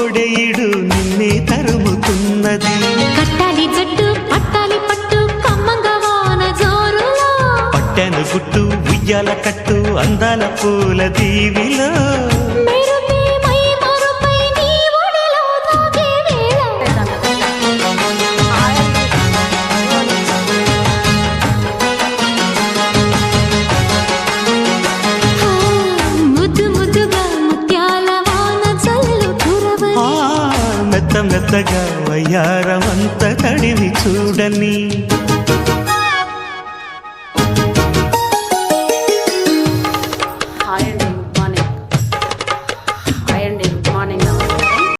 కోడెయిడు నిన్నే తరుముతున్నది. కట్టాలి జట్టు పట్టాలి పట్టు కమ్మంగా వాన జోరులో, పట్టెను గుట్టు ఉయ్యాల కట్టు అందాల పూల దీవిలో. మెరుపే మై మరుపై నీ ఒడిలో తాగే వేళ. ముద్దు ముద్దుగా ముత్యాల వాన చల్లు కురవని, మెత్త మెత్తగా వయ్యారమంత తడివి చూడని.